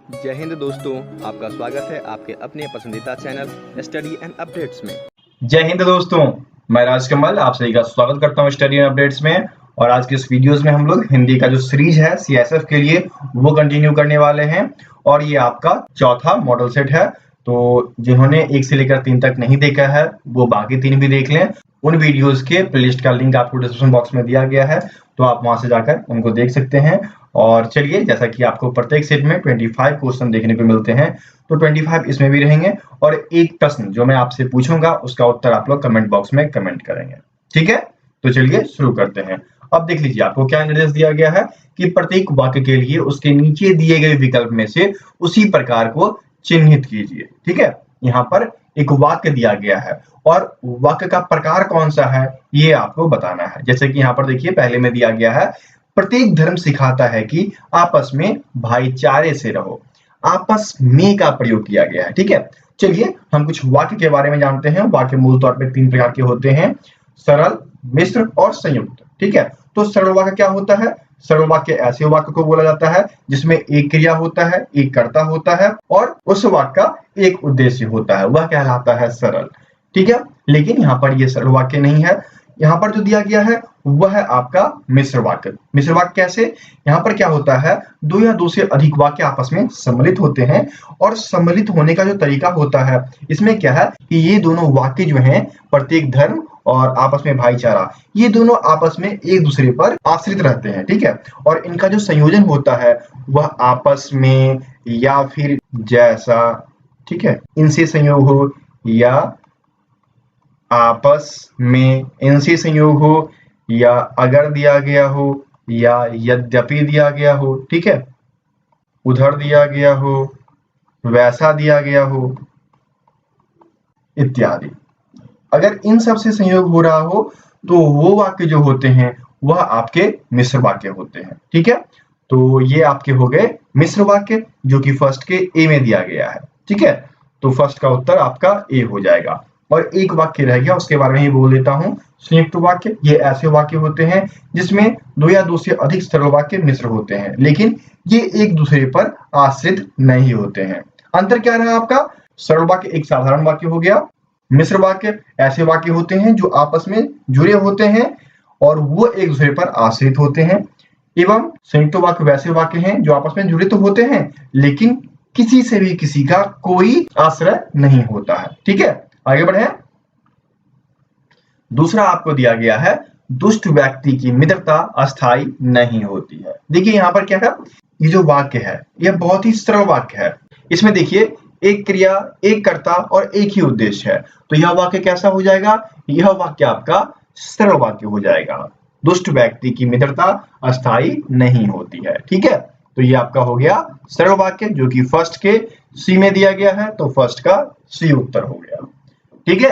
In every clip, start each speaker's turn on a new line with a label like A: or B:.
A: जय हिंद दोस्तों, आपका स्वागत है आपके अपने पसंदीदा चैनल स्टडी एंड अपडेट्स में।
B: जय हिंद दोस्तों, मैं राजकमल आप सभी का स्वागत करता हूं स्टडी एंड अपडेट्स में। और आज के इस वीडियोस में हम लोग हिंदी का जो सीरीज है सीएसएफ के लिए वो कंटिन्यू करने वाले हैं। और ये आपका चौथा मॉडल सेट है, तो जिन्होंने 1 से लेकर 3 तक नहीं देखा है वो बाकी 3 भी देख लें। उन वीडियोस के प्लेलिस्ट का लिंक आपको डिस्क्रिप्शन बॉक्स में दिया गया है, तो आप वहां से जाकर उनको देख सकते हैं। और चलिए, जैसा कि आपको प्रत्येक सेट में 25 क्वेश्चन देखने को मिलते हैं, तो 25 इसमें भी रहेंगे। और एक प्रश्न जो मैं आपसे पूछूंगा उसका उत्तर आप लोग कमेंट बॉक्स में कमेंट करेंगे, ठीक है। तो चलिए शुरू करते हैं। अब देख लीजिए, आपको क्या निर्देश दिया गया है कि प्रत्येक वाक्य के लिए उसके नीचे दिए गए विकल्प में से उसी प्रकार को चिन्हित कीजिए, ठीक है। यहाँ पर एक वाक्य दिया गया है और वाक्य का प्रकार कौन सा है ये आपको बताना है। जैसे कि यहाँ पर देखिए, पहले में दिया गया है प्रत्येक धर्म सिखाता है कि आपस में भाईचारे से रहो। आपस में का प्रयोग किया गया है, ठीक है। चलिए हम कुछ वाक्य के बारे में जानते हैं। वाक्य मूल तौर पे 3 प्रकार के होते हैं, सरल, मिश्र और संयुक्त, ठीक है। तो सरल वाक्य क्या होता है? सरल वाक्य ऐसे वाक्य को बोला जाता है जिसमें एक क्रिया होता है, एक कर्ता होता है और उस वाक्य का एक उद्देश्य होता है, वह कहलाता है सरल, ठीक है। लेकिन यहाँ पर ये सरल वाक्य नहीं है। यहाँ पर जो दिया गया है वह है आपका मिश्र वाक्य। मिश्र वाक्य कैसे? यहाँ पर क्या होता है, 2 या 2 से अधिक वाक्य आपस में सम्मिलित होते हैं। और सम्मिलित होने का जो तरीका होता है, इसमें क्या है कि ये दोनों वाक्य जो हैं, प्रत्येक धर्म और आपस में भाईचारा, ये दोनों आपस में एक दूसरे पर आश्रित रहते हैं, ठीक है। और इनका जो संयोजन होता है वह आपस में या फिर जैसा, ठीक है, इनसे संयोग हो या आपस में इनसे संयोग हो या अगर दिया गया हो या यद्यपि दिया गया हो, ठीक है, उधर दिया गया हो, वैसा दिया गया हो इत्यादि। अगर इन सब से संयोग हो रहा हो तो वो वाक्य जो होते हैं वह आपके मिश्र वाक्य होते हैं, ठीक है। तो ये आपके हो गए मिश्र वाक्य जो कि फर्स्ट के ए में दिया गया है, ठीक है। तो फर्स्ट का उत्तर आपका ए हो जाएगा। और एक वाक्य रह गया, उसके बारे में ही बोल देता हूं, संयुक्त वाक्य। ये ऐसे वाक्य होते हैं जिसमें 2 या 2 से अधिक सरल वाक्य मिश्र होते हैं, लेकिन ये एक दूसरे पर आश्रित नहीं होते हैं। अंतर क्या रहा आपका? सरल वाक्य एक साधारण वाक्य हो गया, मिश्र वाक्य ऐसे वाक्य होते हैं जो आपस में जुड़े होते हैं और वो एक दूसरे पर आश्रित होते हैं। एवं संयुक्त वाक्य वैसे वाक्य हैं जो आपस में जुड़े तो होते हैं लेकिन किसी से भी किसी का कोई आश्रय नहीं होता है, ठीक है। आगे बढ़े। दूसरा आपको दिया गया है, दुष्ट व्यक्ति की मित्रता अस्थायी नहीं होती है। देखिए यहाँ पर क्या है, ये जो वाक्य है यह बहुत ही सरल वाक्य है। इसमें देखिए, एक क्रिया, एक कर्ता और एक ही उद्देश्य है। तो यह वाक्य कैसा हो जाएगा? यह वाक्य आपका सरल वाक्य हो जाएगा। दुष्ट व्यक्ति की मित्रता अस्थायी नहीं होती है, ठीक है। तो ये आपका हो गया सरल वाक्य जो कि फर्स्ट के सी में दिया गया है, तो फर्स्ट का सी उत्तर हो गया, ठीक है।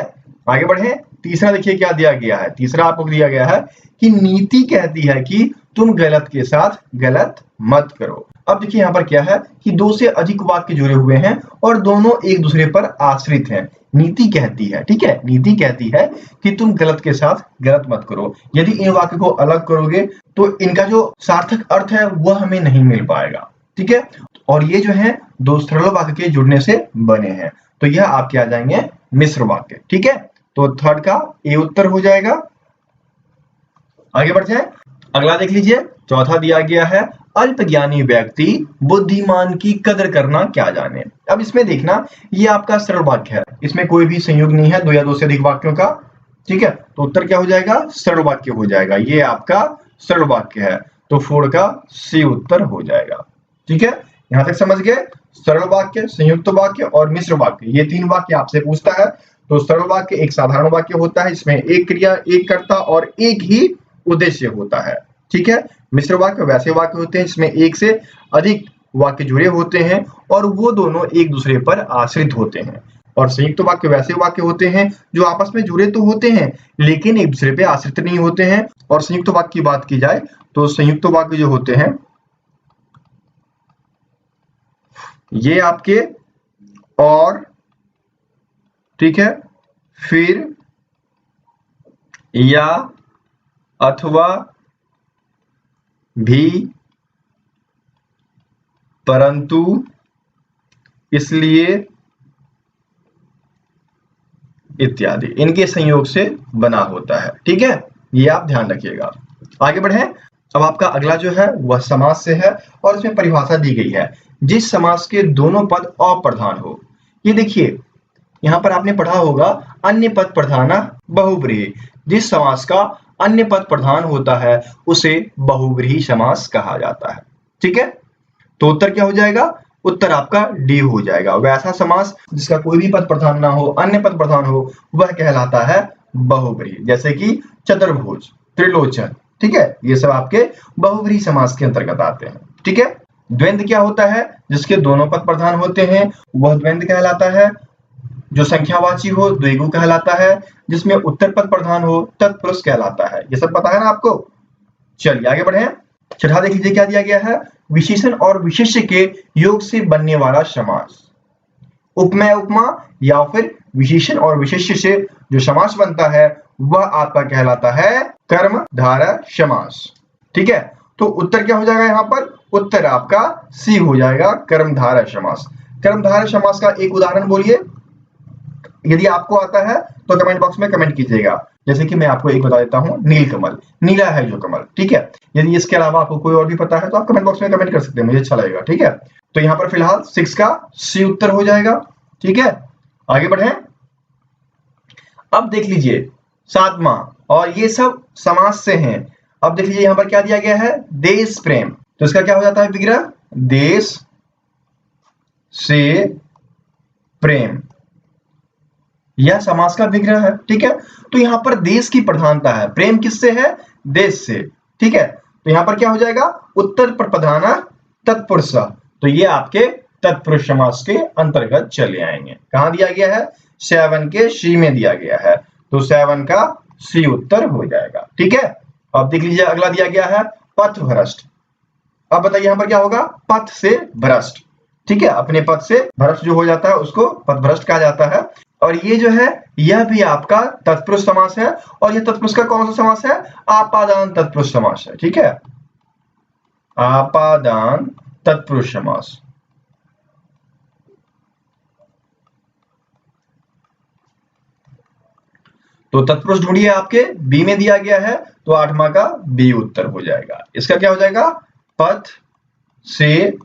B: आगे बढ़े। तीसरा देखिए क्या दिया गया है। तीसरा आपको दिया गया है कि नीति कहती है कि तुम गलत के साथ गलत मत करो। अब देखिए यहाँ पर क्या है कि 2 से अधिक वाक्य जुड़े हुए हैं और दोनों एक दूसरे पर आश्रित हैं। नीति कहती है, ठीक है, नीति कहती है कि तुम गलत के साथ गलत मत करो। यदि इन वाक्य को अलग करोगे तो इनका जो सार्थक अर्थ है वह हमें नहीं मिल पाएगा, ठीक है। और ये जो है 2 सरल वाक्य के जुड़ने से बने हैं, तो यह आपके आ जाएंगे मिश्र वाक्य, ठीक है। तो थर्ड का ए उत्तर हो जाएगा। आगे बढ़ जाए। अगला देख लीजिए, चौथा दिया गया है, अल्पज्ञानी व्यक्ति बुद्धिमान की कदर करना क्या जाने। अब इसमें देखना, ये आपका सरल वाक्य है, इसमें कोई भी संयोग नहीं है 2 या 2 से अधिक वाक्यों का, ठीक है। तो उत्तर क्या हो जाएगा? सरल वाक्य हो जाएगा। ये आपका सरल वाक्य है, तो 4 का सी उत्तर हो जाएगा, ठीक है। यहां तक समझ गए? सरल वाक्य, संयुक्त वाक्य और मिश्र वाक्य, ये 3 वाक्य आपसे पूछता है। तो सरल वाक्य एक साधारण वाक्य होता है, इसमें एक क्रिया, एक कर्ता और एक ही उद्देश्य होता है, ठीक है। मिश्र वाक्य वैसे वाक्य होते हैं जिसमें 1 से अधिक वाक्य जुड़े होते हैं और वो दोनों एक दूसरे पर आश्रित होते हैं। और संयुक्त वाक्य वैसे वाक्य होते हैं जो आपस में जुड़े तो होते हैं लेकिन एक दूसरे पे आश्रित नहीं होते हैं। और संयुक्त वाक्य की बात की जाए तो संयुक्त वाक्य जो होते हैं ये आपके और, ठीक है, फिर, या, अथवा, भी, परंतु, इसलिए इत्यादि इनके संयोग से बना होता है। ठीक है, ये आप ध्यान रखिएगा। आगे बढ़े। अब आपका अगला जो है वह समास से है और इसमें परिभाषा दी गई है, जिस समास के दोनों पद अप्रधान हो। ये देखिए यहां पर आपने पढ़ा होगा अन्य पद प्रधान बहुव्रीहि। जिस समास का अन्य पद प्रधान होता है उसे बहुव्रीहि समास कहा जाता है। ठीक है, तो उत्तर क्या हो जाएगा? उत्तर आपका डी हो जाएगा। वैसा समास जिसका कोई भी पद प्रधान ना हो, अन्य पद प्रधान हो, वह कहलाता है बहुव्रीहि। जैसे कि चतुर्भुज, त्रिलोचन। ठीक है, ये सब आपके बहुव्रीहि समास के अंतर्गत आते हैं। ठीक है, द्वंद्व क्या होता है? जिसके दोनों पद प्रधान होते हैं वह द्वंद्व कहलाता है। जो संख्यावाची हो द्विगु कहलाता है। जिसमें उत्तर पद प्रधान हो तत्पुरुष कहलाता है। ये सब पता है ना आपको? चलिए आगे बढ़े। छठा देख लीजिए क्या दिया गया है, विशेषण और विशेष्य के योग से बनने वाला समास। उपमेय उपमा या फिर विशेषण और विशेष्य से जो समास बनता है वह आपका कहलाता है कर्मधारय समास। ठीक है, तो उत्तर क्या हो जाएगा यहाँ पर? उत्तर आपका सी हो जाएगा, कर्मधारय समास। कर्मधारय समास का एक उदाहरण बोलिए, यदि आपको आता है तो कमेंट बॉक्स में कमेंट कीजिएगा। जैसे कि मैं आपको एक बता देता हूं, नीलकमल, नीला है जो कमल। ठीक है, यदि इसके अलावा आपको कोई और भी पता है तो आप कमेंट बॉक्स में कमेंट कर सकते हैं, मुझे अच्छा लगेगा। ठीक है, तो यहाँ पर फिलहाल 6 का सी उत्तर हो जाएगा। ठीक है, आगे बढ़े। अब देख लीजिए 7वां, और ये सब समास से हैं। अब देख लीजिए यहाँ पर क्या दिया गया है, देश प्रेम। तो इसका क्या हो जाता है विग्रह? देश से प्रेम, यह समास का विग्रह है। ठीक है, तो यहां पर देश की प्रधानता है, प्रेम किससे है? देश से। ठीक है, तो यहां पर क्या हो जाएगा? उत्तर पर प्रधान तत्पुरुष, तो ये आपके तत्पुरुष समास के अंतर्गत चले आएंगे। कहां दिया गया है? 7 के सी में दिया गया है, तो 7 का सी उत्तर हो जाएगा। ठीक है, अब देख लीजिए अगला दिया गया है पथ भ्रष्ट। अब बताइए यहां पर क्या होगा? पथ से भ्रष्ट। ठीक है, अपने पथ से भ्रष्ट जो हो जाता है उसको पथभ्रष्ट कहा जाता है। और ये जो है यह भी आपका तत्पुरुष समास है, और यह तत्पुरुष का कौन सा समास है? आपादान तत्पुरुष समास है। ठीक है, आपादान तत्पुरुष समास। तो तत्पुरुष ढूंढिए, आपके बी में दिया गया है, तो 8वां का बी उत्तर हो जाएगा। इसका क्या हो जाएगा? पथ से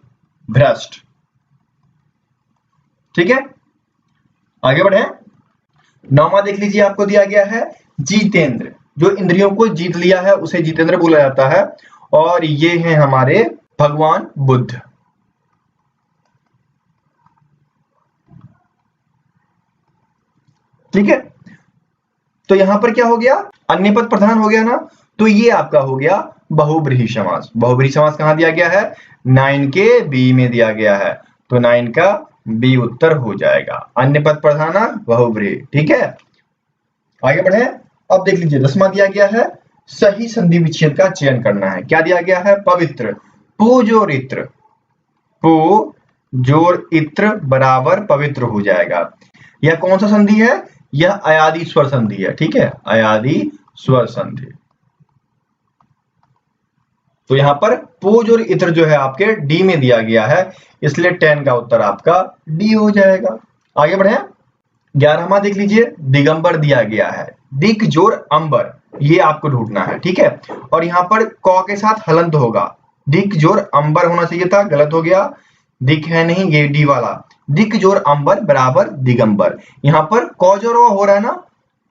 B: भ्रष्ट। ठीक है, आगे बढ़े। 9वां देख लीजिए, आपको दिया गया है जितेंद्र। जो इंद्रियों को जीत लिया है उसे जितेंद्र बोला जाता है, और ये हैं हमारे भगवान बुद्ध। ठीक है, तो यहां पर क्या हो गया? अन्य पद प्रधान हो गया ना, तो ये आपका हो गया बहुव्रीहि समास। बहुव्रीहि समास कहां दिया गया है? 9 के बी में दिया गया है, तो 9 का बी उत्तर हो जाएगा। अन्य पद प्रधान बहुव्रीहि। ठीक है, आगे बढ़े। अब देख लीजिए 10वां दिया गया है सही संधि विच्छेद का चयन करना है। क्या दिया गया है? पवित्र, पु जोर इत्र, पु जोर इत्र बराबर पवित्र हो जाएगा। यह कौन सा संधि है? यह अयादि स्वर संधि है। ठीक है, अयादि स्वर संधि। तो यहां पर पूज और इत्र जो है आपके डी में दिया गया है, इसलिए 10 का उत्तर आपका डी हो जाएगा। आगे बढ़े। 11वां देख लीजिए, दिगंबर दिया गया है, दिक जोर अंबर, ये आपको ढूंढना है। ठीक है, और यहाँ पर क के साथ हलंत होगा, दिक जोर अंबर होना चाहिए था, गलत हो गया, दिक है नहीं, ये डी वाला, दिक जोर अंबर बराबर दिगंबर। यहाँ पर क जोर ओ हो रहा है ना,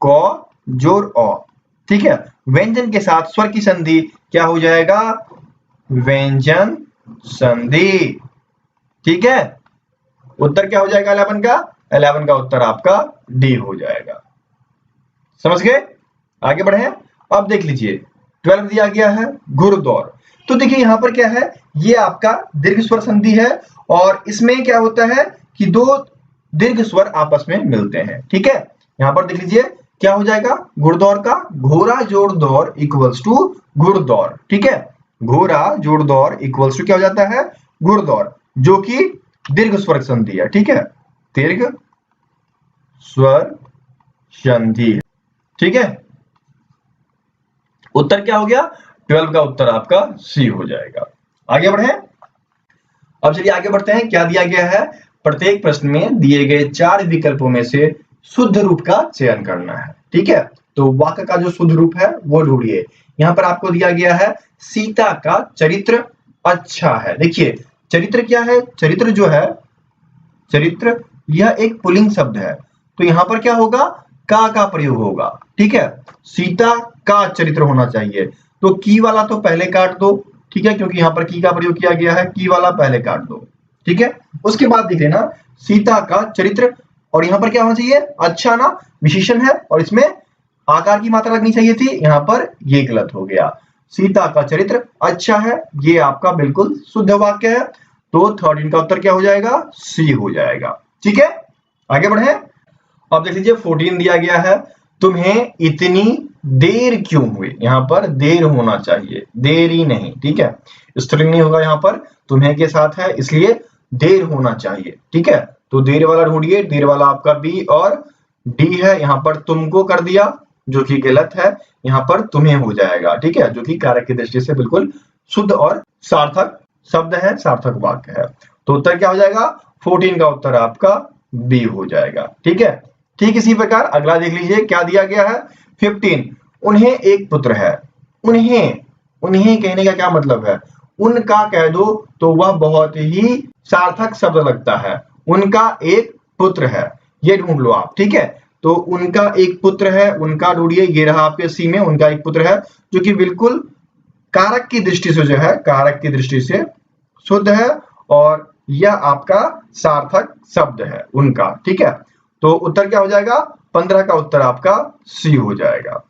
B: क जोर ओ। ठीक है, व्यंजन के साथ स्वर की संधि क्या हो जाएगा? व्यंजन संधि। ठीक है, उत्तर क्या हो जाएगा 11 का? 11 का उत्तर आपका डी हो जाएगा। समझ गए? आगे बढ़े। अब देख लीजिए 12 दिया गया है घुड़दौड़। तो देखिए यहां पर क्या है, ये आपका दीर्घ स्वर संधि है, और इसमें क्या होता है कि दो दीर्घ स्वर आपस में मिलते हैं। ठीक है, यहां पर देख लीजिए क्या हो जाएगा, घुड़दौड़ का घोड़ा जोड़ दौड़ इक्वल्स टू घुड़दौड़। ठीक है, घोड़ा जोड़ दौड़ इक्वल्स टू क्या हो जाता है? घुड़दौड़, जो कि दीर्घ स्वर संधि है। ठीक है, दीर्घ स्वर संधि। ठीक है, उत्तर क्या हो गया? 12 का उत्तर आपका सी हो जाएगा। आगे बढ़े। अब चलिए आगे बढ़ते हैं। क्या दिया गया है? प्रत्येक प्रश्न में दिए गए 4 विकल्पों में से शुद्ध रूप का चयन करना है। ठीक है, तो वाक्य का जो शुद्ध रूप है वो ढूंढिए। यहाँ पर आपको दिया गया है सीता का चरित्र अच्छा है। देखिए चरित्र क्या है, चरित्र जो है, चरित्र यह एक पुल्लिंग शब्द है, तो यहाँ पर क्या होगा, का प्रयोग होगा। ठीक है, सीता का चरित्र होना चाहिए, तो की वाला तो पहले काट दो। ठीक है, क्योंकि यहाँ पर की का प्रयोग किया गया है, की वाला पहले काट दो। ठीक है, उसके बाद देख लेना सीता का चरित्र, और यहाँ पर क्या होना चाहिए, अच्छा ना, विशेषण है और इसमें आकार की मात्रा लगनी चाहिए थी, यहाँ पर ये गलत हो गया। सीता का चरित्र अच्छा है, ये आपका बिल्कुल शुद्ध वाक्य है, तो 13 का उत्तर क्या हो जाएगा, सी हो जाएगा। ठीक है, आगे बढ़े। अब देख लीजिए 14 दिया गया है, तुम्हें इतनी देर क्यों हुई। यहाँ पर देर होना चाहिए, देरी नहीं। ठीक है, स्त्रीलिंग नहीं होगा, यहाँ पर तुम्हें के साथ है इसलिए देर होना चाहिए। ठीक है, तो देर वाला ढूंढिए, देर वाला आपका बी और डी है, यहाँ पर तुमको कर दिया जो कि गलत है, यहाँ पर तुम्हें हो जाएगा। ठीक है, जो कि कारक की दृष्टि से बिल्कुल शुद्ध और सार्थक शब्द है, सार्थक वाक्य है। तो उत्तर क्या हो जाएगा, 14 का उत्तर आपका बी हो जाएगा। ठीक है, ठीक इसी प्रकार अगला देख लीजिए क्या दिया गया है, 15 उन्हें एक पुत्र है। उन्हें, उन्हें कहने का क्या मतलब है, उनका कह दो तो वह बहुत ही सार्थक शब्द लगता है। उनका एक पुत्र है, ये ढूंढ लो आप। ठीक है, तो उनका एक पुत्र है, उनका ढूंढिए, ये रहा आपके सी में, उनका एक पुत्र है, जो कि बिल्कुल कारक की दृष्टि से जो है, कारक की दृष्टि से शुद्ध है और यह आपका सार्थक शब्द है उनका। ठीक है, तो उत्तर क्या हो जाएगा, 15 का उत्तर आपका सी हो जाएगा।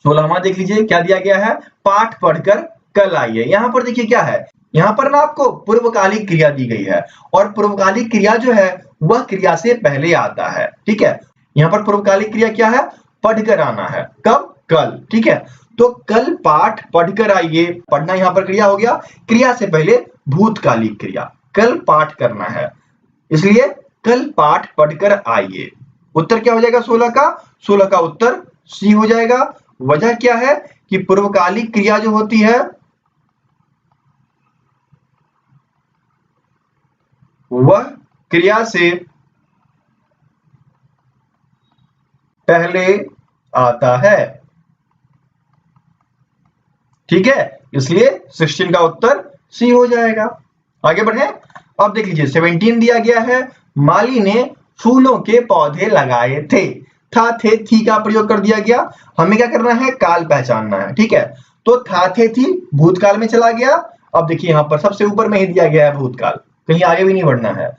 B: 16वां देख लीजिए क्या दिया गया है, पाठ पढ़कर कल आइए। यहाँ पर देखिए क्या है, यहाँ पर ना आपको पूर्वकालिक क्रिया दी गई है, और पूर्वकालिक क्रिया जो है वह क्रिया से पहले आता है। ठीक है, यहाँ पर पूर्वकालिक क्रिया क्या है, पढ़कर आना है, कब, कल। ठीक है, तो कल पाठ पढ़कर आइए, पढ़ना यहाँ पर क्रिया हो गया, क्रिया से पहले भूतकालिक क्रिया, कल पाठ करना है, इसलिए कल पाठ पढ़कर आइए। उत्तर क्या हो जाएगा 16 का, 16 का उत्तर सी हो जाएगा। वजह क्या है कि पूर्वकालिक क्रिया जो होती है वह क्रिया से पहले आता है। ठीक है, इसलिए 16 का उत्तर सी हो जाएगा। आगे बढ़े, अब देख लीजिए 17 दिया गया है, माली ने फूलों के पौधे लगाए थे। था थे थी का प्रयोग कर दिया गया, हमें क्या करना है, काल पहचानना है। ठीक है, तो था थे थी भूतकाल में चला गया। अब देखिए यहाँ पर सबसे ऊपर में ही दिया गया है भूतकाल, कहीं आगे भी नहीं बढ़ना है।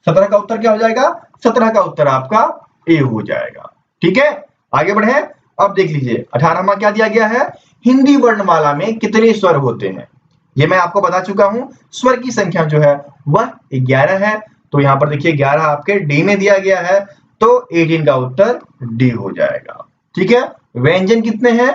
B: 17 का उत्तर क्या हो जाएगा, 17 का उत्तर आपका ए हो जाएगा। ठीक है, आगे बढ़े। अब देख लीजिए 18वां क्या दिया गया है, हिंदी वर्णमाला में कितने स्वर होते हैं। ये मैं आपको बता चुका हूं, स्वर की संख्या जो है वह 11 है, तो यहाँ पर देखिए 11 आपके डी में दिया गया है, तो 18 का उत्तर डी हो जाएगा। ठीक है, व्यंजन कितने हैं,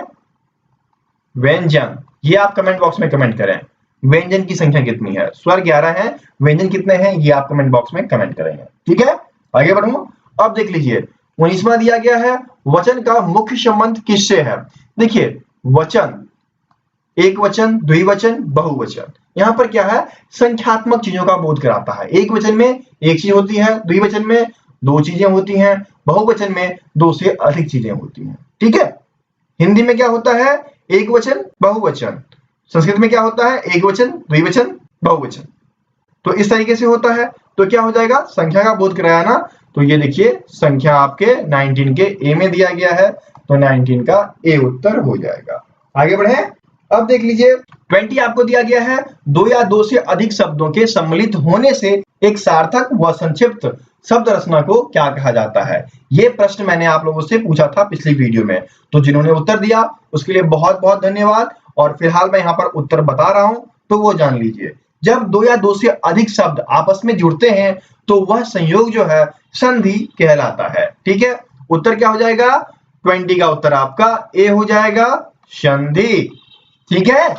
B: व्यंजन ये आप कमेंट बॉक्स में कमेंट करें, व्यंजन की संख्या कितनी है, स्वर 11 है, व्यंजन कितने हैं ये आप कमेंट बॉक्स में कमेंट करेंगे। ठीक है, आगे बढ़ूं। अब देख लीजिए 19वां दिया गया है, वचन का मुख्य संबंध किससे है। देखिए वचन, एक वचन, द्विवचन, बहुवचन, यहाँ पर क्या है, संख्यात्मक चीजों का बोध कराता है। एक वचन में एक चीज होती है, द्विवचन में दो चीजें होती हैं, बहुवचन में दो से अधिक चीजें होती हैं। ठीक है, हिंदी में क्या होता है, एक वचन, बहुवचन, संस्कृत में क्या होता है, एक वचन, द्विवचन, बहुवचन, तो इस तरीके से होता है। तो क्या हो जाएगा, संख्या का बोध कराया ना, तो ये देखिए संख्या आपके 19 के ए में दिया गया है, तो 19 का ए उत्तर हो जाएगा। आगे बढ़े, अब देख लीजिए 20 आपको दिया गया है, दो या दो से अधिक शब्दों के सम्मिलित होने से एक सार्थक व संक्षिप्त शब्द रचना को क्या कहा जाता है। ये प्रश्न मैंने आप लोगों से पूछा था पिछली वीडियो में, तो जिन्होंने उत्तर दिया उसके लिए बहुत बहुत धन्यवाद। और फिलहाल मैं यहाँ पर उत्तर बता रहा हूं, तो वो जान लीजिए। जब दो या दो से अधिक शब्द आपस में जुड़ते हैं तो वह संयोग जो है संधि कहलाता है। ठीक है, उत्तर क्या हो जाएगा, 20 का उत्तर आपका ए हो जाएगा, संधि। ठीक है,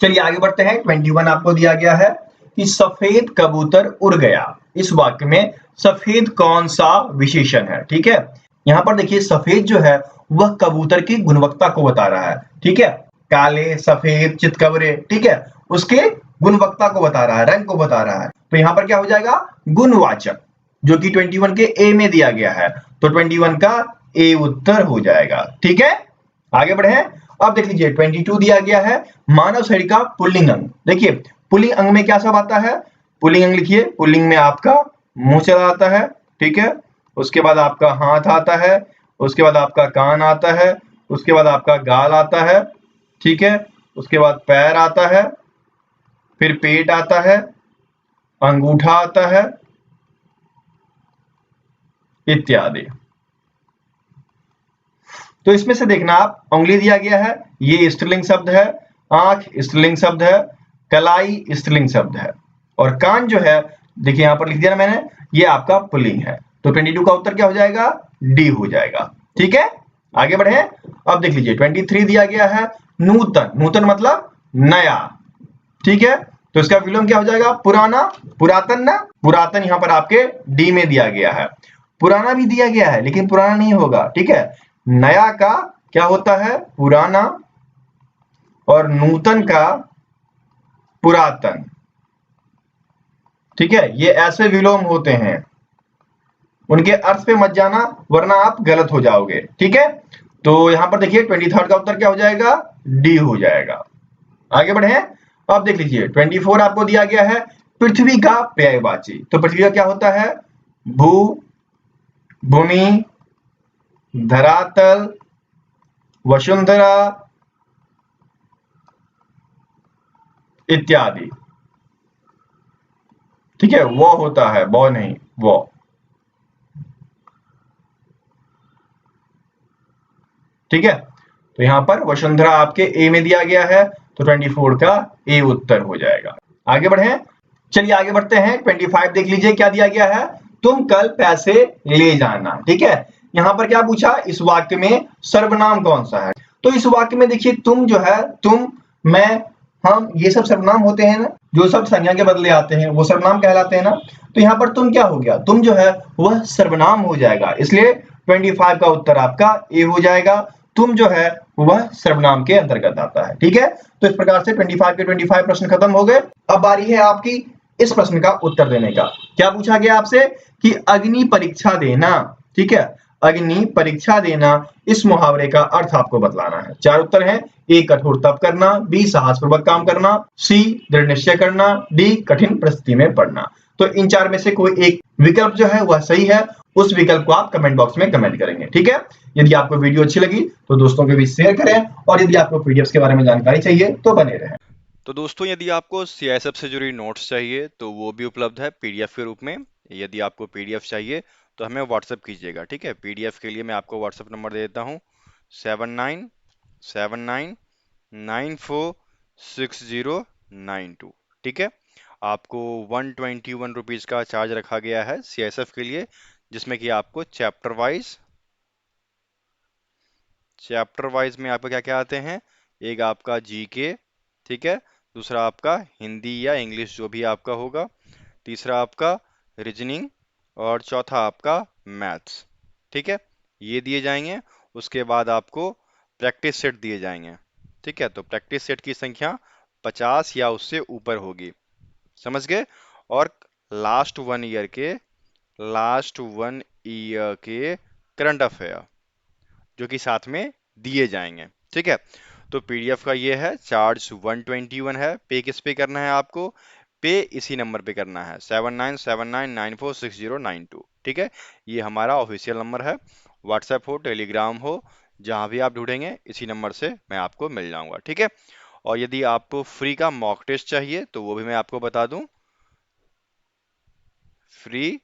B: चलिए आगे बढ़ते हैं। 21 आपको दिया गया है कि सफेद कबूतर उड़ गया। इस वाक्य में सफेद कौन सा विशेषण है। ठीक है, यहाँ पर देखिए सफेद जो है वह कबूतर की गुणवत्ता को बता रहा है। ठीक है, काले, सफेद, चितकबरे, ठीक है, उसके गुणवत्ता को बता रहा है, रंग को बता रहा है, तो यहाँ पर क्या हो जाएगा, गुणवाचक, जो कि 21 के ए में दिया गया है, तो 21 का ए उत्तर हो जाएगा। ठीक है, आगे बढ़े। अब देख लीजिए 22 दिया गया है, मानव शरीर का पुल्लिंग अंग। देखिए पुल्लिंग अंग में क्या सब आता है, पुल्लिंग अंग लिखिए, पुल्लिंग में आपका मुंह चला आता है, ठीक है, उसके बाद आपका हाथ आता है, उसके बाद आपका कान आता है, उसके बाद आपका गाल आता है, ठीक है, उसके बाद पैर आता है, फिर पेट आता है, अंगूठा आता है, इत्यादि। तो इसमें से देखना आप, उंगली दिया गया है, ये स्त्रीलिंग शब्द है, आंख स्त्रीलिंग शब्द है, कलाई स्त्रीलिंग शब्द है, और कान जो है देखिए यहां पर लिख दिया ना मैंने, ये आपका पुल्लिंग है। तो 22 का उत्तर क्या हो जाएगा, डी हो जाएगा। ठीक है, आगे बढ़े। अब देख लीजिए 23 दिया गया है, नूतन। नूतन मतलब नया, ठीक है, तो इसका विलोम क्या हो जाएगा, पुराना, पुरातन ना, पुरातन यहां पर आपके डी में दिया गया है। पुराना भी दिया गया है लेकिन पुराना नहीं होगा, ठीक है, नया का क्या होता है, पुराना, और नूतन का पुरातन। ठीक है, ये ऐसे विलोम होते हैं, उनके अर्थ पे मत जाना वरना आप गलत हो जाओगे। ठीक है, तो यहां पर देखिए 23 का उत्तर क्या हो जाएगा, डी हो जाएगा। आगे बढ़े। अब देख लीजिए 24 आपको दिया गया है, पृथ्वी का पर्यायवाची। तो पृथ्वी का क्या होता है, भू, भूमि, धरातल, वसुंधरा इत्यादि। ठीक है, वो होता है, वो नहीं, वो। ठीक है, तो यहां पर वसुंधरा आपके ए में दिया गया है, तो 24 का ए उत्तर हो जाएगा। आगे बढ़े, चलिए आगे बढ़ते हैं। 25 देख लीजिए क्या दिया गया है, तुम कल पैसे ले जाना। ठीक है, यहां पर क्या पूछा, इस वाक्य में सर्वनाम कौन सा है। तो इस वाक्य में देखिए तुम जो है, तुम, मैं, हम, ये सब सर्वनाम होते हैं ना, जो सब संज्ञा के बदले आते हैं वो सर्वनाम कहलाते हैं ना। तो यहाँ पर तुम क्या हो गया, तुम जो है वह सर्वनाम हो जाएगा, इसलिए 25 का उत्तर आपका ए हो जाएगा। तुम जो है वह सर्वनाम के अंतर्गत आता है। ठीक है, तो इस प्रकार से 25 के 25 प्रश्न खत्म हो गए। अब बारी है आपकी इस प्रश्न का उत्तर देने का। क्या पूछा गया आपसे कि अग्नि परीक्षा देना। ठीक है, अग्नि परीक्षा देना, इस मुहावरे का अर्थ आपको बतलाना है। चार उत्तर हैं, ए कठोर तप करना, बी साहसपूर्वक काम करना, सी दृढ़ निश्चय करना, डी कठिन परिस्थिति में पड़ना। तो इन चार में से कोई एक विकल्प जो है वह सही है, उस विकल्प को आप कमेंट बॉक्स में कमेंट करेंगे। ठीक है, यदि आपको वीडियो अच्छी लगी तो दोस्तों के बीच शेयर करें, और यदि आपको पीडीएफ के बारे में जानकारी चाहिए तो बने रहें।
A: तो दोस्तों यदि आपको सीआईएसएफ से जुड़ी नोट्स चाहिए तो वो भी उपलब्ध है पीडीएफ के रूप में। यदि आपको पीडीएफ चाहिए तो हमें व्हाट्सएप कीजिएगा। ठीक है, पीडीएफ के लिए मैं आपको व्हाट्सएप नंबर दे देता हूँ, 7979946092। ठीक है, आपको 121 रुपीज़ का चार्ज रखा गया है सीआईएसएफ के लिए, जिसमें कि आपको चैप्टर वाइज में आपको क्या क्या आते हैं, एक आपका जीके, ठीक है, दूसरा आपका हिंदी या इंग्लिश जो भी आपका होगा, तीसरा आपका रीजनिंग, और चौथा आपका मैथ्स। ठीक है, ये दिए जाएंगे। उसके बाद आपको प्रैक्टिस सेट दिए जाएंगे। ठीक है, तो प्रैक्टिस सेट की संख्या 50 या उससे ऊपर होगी, समझ गए। और लास्ट वन ईयर के करंट अफेयर जो कि साथ में दिए जाएंगे। ठीक है, तो पीडीएफ का ये है, चार्ज 121 है। पे किस पे करना है आपको, पे इसी नंबर पे करना है, 7979946092। ठीक है, ये हमारा ऑफिशियल नंबर है। व्हाट्सएप हो, टेलीग्राम हो, जहां भी आप ढूंढेंगे इसी नंबर से मैं आपको मिल जाऊंगा। ठीक है, और यदि आपको फ्री का मॉक टेस्ट चाहिए तो वो भी मैं आपको बता दूं, फ्री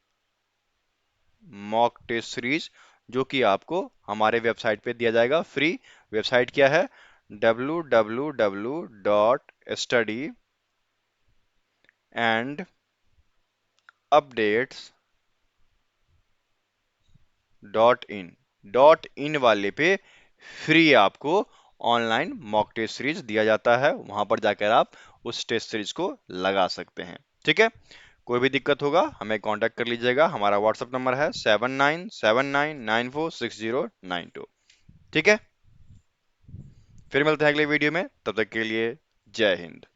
A: मॉक टेस्ट सीरीज जो कि आपको हमारे वेबसाइट पे दिया जाएगा फ्री। वेबसाइट क्या है, www.studyandupdates.in वाले पे फ्री आपको ऑनलाइन मॉक टेस्ट सीरीज दिया जाता है। वहां पर जाकर आप उस टेस्ट सीरीज को लगा सकते हैं। ठीक है, कोई भी दिक्कत होगा हमें कांटेक्ट कर लीजिएगा। हमारा व्हाट्सएप नंबर है 7979946092। ठीक है, फिर मिलते हैं अगले वीडियो में, तब तक के लिए जय हिंद।